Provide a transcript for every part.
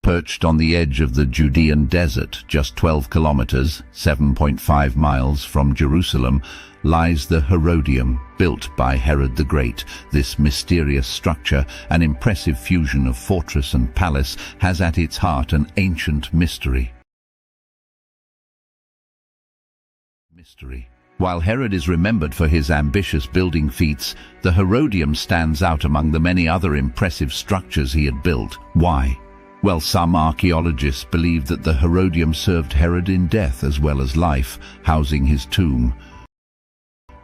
Perched on the edge of the Judean desert, just 12 kilometers, 7.5 miles from Jerusalem, lies the Herodium, built by Herod the Great. This mysterious structure, an impressive fusion of fortress and palace, has at its heart an ancient mystery. While Herod is remembered for his ambitious building feats, the Herodium stands out among the many other impressive structures he had built. Why? Well, some archaeologists believe that the Herodium served Herod in death as well as life, housing his tomb.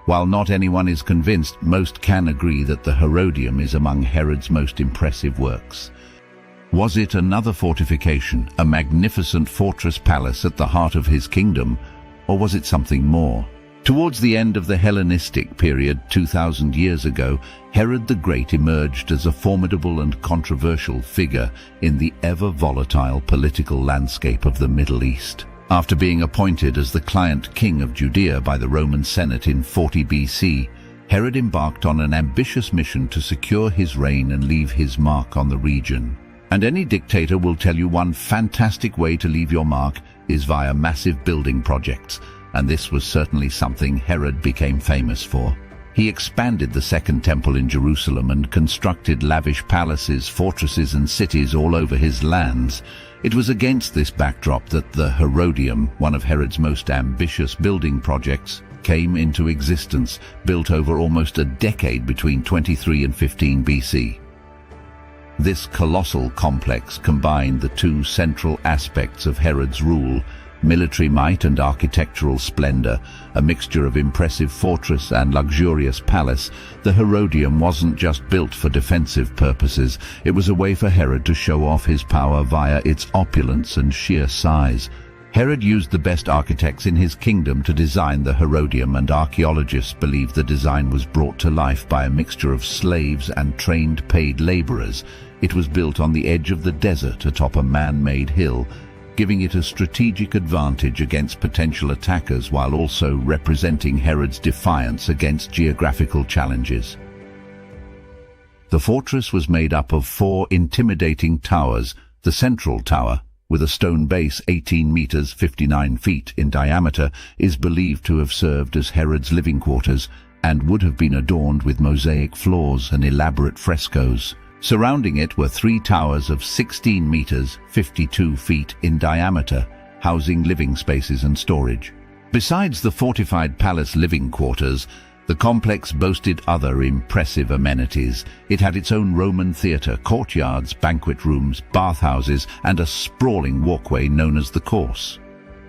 While not anyone is convinced, most can agree that the Herodium is among Herod's most impressive works. Was it another fortification, a magnificent fortress palace at the heart of his kingdom, or was it something more? Towards the end of the Hellenistic period, 2,000 years ago, Herod the Great emerged as a formidable and controversial figure in the ever-volatile political landscape of the Middle East. After being appointed as the client king of Judea by the Roman Senate in 40 BC, Herod embarked on an ambitious mission to secure his reign and leave his mark on the region. And any dictator will tell you one fantastic way to leave your mark is via massive building projects. And this was certainly something Herod became famous for. He expanded the Second Temple in Jerusalem and constructed lavish palaces, fortresses and cities all over his lands. It was against this backdrop that the Herodium, one of Herod's most ambitious building projects, came into existence, built over almost a decade between 23 and 15 BC. This colossal complex combined the two central aspects of Herod's rule: military might and architectural splendor, a mixture of impressive fortress and luxurious palace. The Herodium wasn't just built for defensive purposes, it was a way for Herod to show off his power via its opulence and sheer size. Herod used the best architects in his kingdom to design the Herodium, and archaeologists believe the design was brought to life by a mixture of slaves and trained paid laborers. It was built on the edge of the desert atop a man-made hill, giving it a strategic advantage against potential attackers while also representing Herod's defiance against geographical challenges. The fortress was made up of 4 intimidating towers. The central tower, with a stone base 18 meters 59 feet in diameter, is believed to have served as Herod's living quarters and would have been adorned with mosaic floors and elaborate frescoes. Surrounding it were 3 towers of 16 meters 52 feet in diameter, housing living spaces and storage. Besides the fortified palace living quarters, the complex boasted other impressive amenities. It had its own Roman theater, courtyards, banquet rooms, bathhouses, and a sprawling walkway known as the course.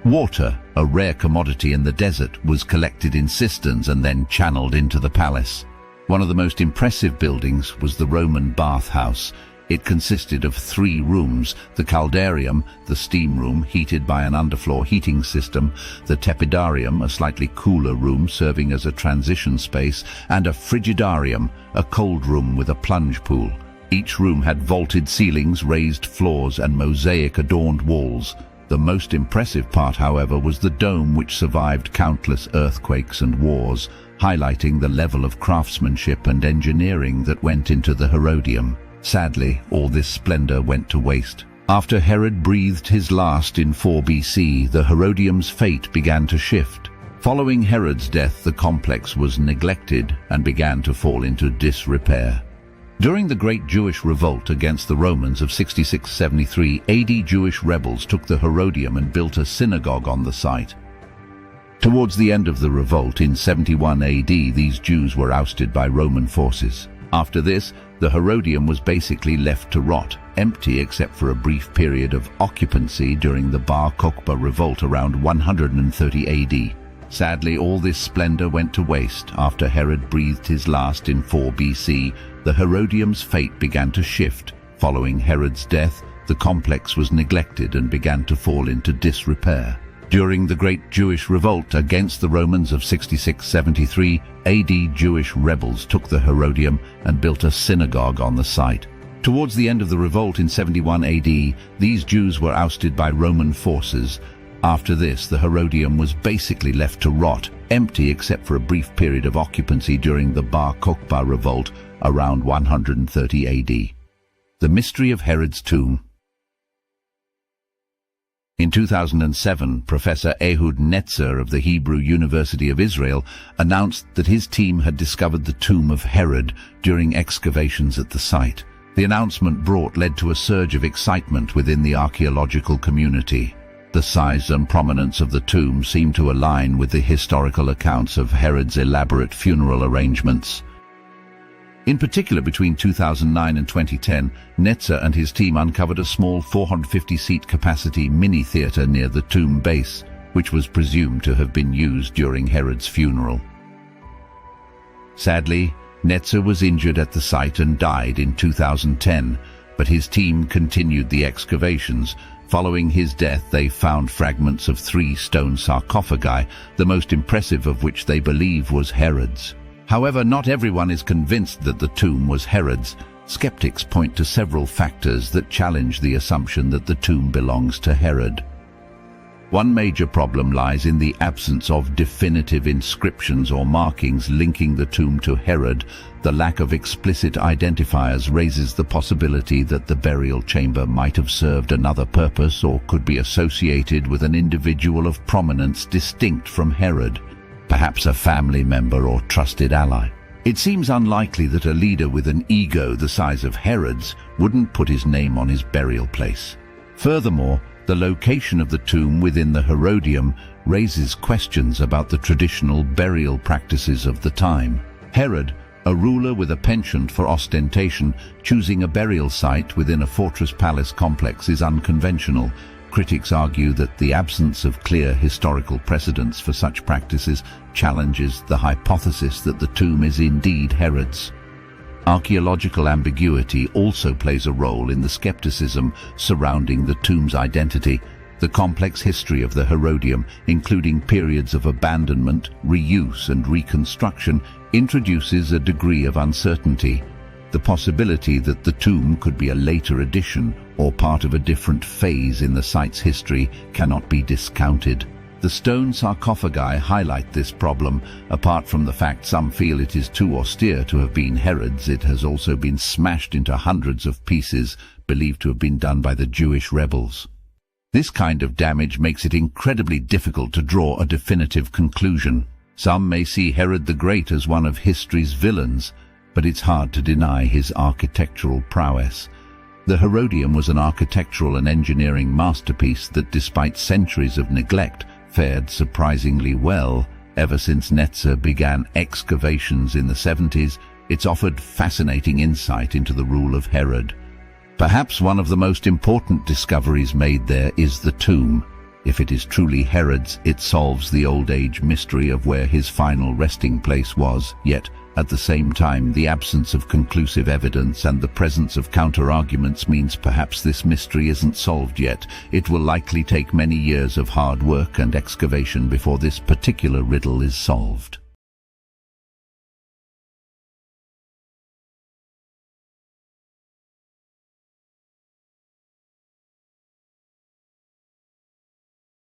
Water, a rare commodity in the desert, was collected in cisterns and then channeled into the palace. One of the most impressive buildings was the Roman bathhouse. It consisted of 3 rooms: the caldarium, the steam room heated by an underfloor heating system, the tepidarium, a slightly cooler room serving as a transition space, and a frigidarium, a cold room with a plunge pool. Each room had vaulted ceilings, raised floors, and mosaic-adorned walls. The most impressive part, however, was the dome, which survived countless earthquakes and wars, highlighting the level of craftsmanship and engineering that went into the Herodium. Sadly, all this splendor went to waste. After Herod breathed his last in 4 BC, the Herodium's fate began to shift. Following Herod's death, the complex was neglected and began to fall into disrepair. During the Great Jewish Revolt against the Romans of 66-73 AD, Jewish rebels took the Herodium and built a synagogue on the site. Towards the end of the revolt in 71 AD, these Jews were ousted by Roman forces. After this, the Herodium was basically left to rot, empty except for a brief period of occupancy during the Bar Kokhba revolt around 130 AD. Sadly, all this splendor went to waste. After Herod breathed his last in 4 BC, the Herodium's fate began to shift. Following Herod's death, the complex was neglected and began to fall into disrepair. During the Great Jewish Revolt against the Romans of 66-73 AD, Jewish rebels took the Herodium and built a synagogue on the site. Towards the end of the revolt in 71 AD, these Jews were ousted by Roman forces. After this, the Herodium was basically left to rot, empty except for a brief period of occupancy during the Bar Kokhba revolt around 130 AD. The mystery of Herod's tomb. In 2007, Professor Ehud Netzer of the Hebrew University of Israel announced that his team had discovered the tomb of Herod during excavations at the site. The announcement led to a surge of excitement within the archaeological community. The size and prominence of the tomb seemed to align with the historical accounts of Herod's elaborate funeral arrangements. In particular, between 2009 and 2010, Netzer and his team uncovered a small 450-seat capacity mini-theatre near the tomb base, which was presumed to have been used during Herod's funeral. Sadly, Netzer was injured at the site and died in 2010, but his team continued the excavations. Following his death, they found fragments of 3 stone sarcophagi, the most impressive of which they believe was Herod's. However, not everyone is convinced that the tomb was Herod's. Skeptics point to several factors that challenge the assumption that the tomb belongs to Herod. One major problem lies in the absence of definitive inscriptions or markings linking the tomb to Herod. The lack of explicit identifiers raises the possibility that the burial chamber might have served another purpose or could be associated with an individual of prominence distinct from Herod, perhaps a family member or trusted ally. It seems unlikely that a leader with an ego the size of Herod's wouldn't put his name on his burial place. Furthermore, the location of the tomb within the Herodium raises questions about the traditional burial practices of the time. Herod, a ruler with a penchant for ostentation, choosing a burial site within a fortress palace complex is unconventional. Critics argue that the absence of clear historical precedents for such practices challenges the hypothesis that the tomb is indeed Herod's. Archaeological ambiguity also plays a role in the skepticism surrounding the tomb's identity. The complex history of the Herodium, including periods of abandonment, reuse and reconstruction, introduces a degree of uncertainty. The possibility that the tomb could be a later addition or part of a different phase in the site's history cannot be discounted. The stone sarcophagi highlight this problem. Apart from the fact some feel it is too austere to have been Herod's, it has also been smashed into hundreds of pieces, believed to have been done by the Jewish rebels. This kind of damage makes it incredibly difficult to draw a definitive conclusion. Some may see Herod the Great as one of history's villains, but it's hard to deny his architectural prowess. The Herodium was an architectural and engineering masterpiece that, despite centuries of neglect, fared surprisingly well. Ever since Netzer began excavations in the 70s, it's offered fascinating insight into the rule of Herod. Perhaps one of the most important discoveries made there is the tomb. If it is truly Herod's, it solves the old-age mystery of where his final resting place was, yet at the same time, the absence of conclusive evidence and the presence of counter-arguments means perhaps this mystery isn't solved yet. It will likely take many years of hard work and excavation before this particular riddle is solved.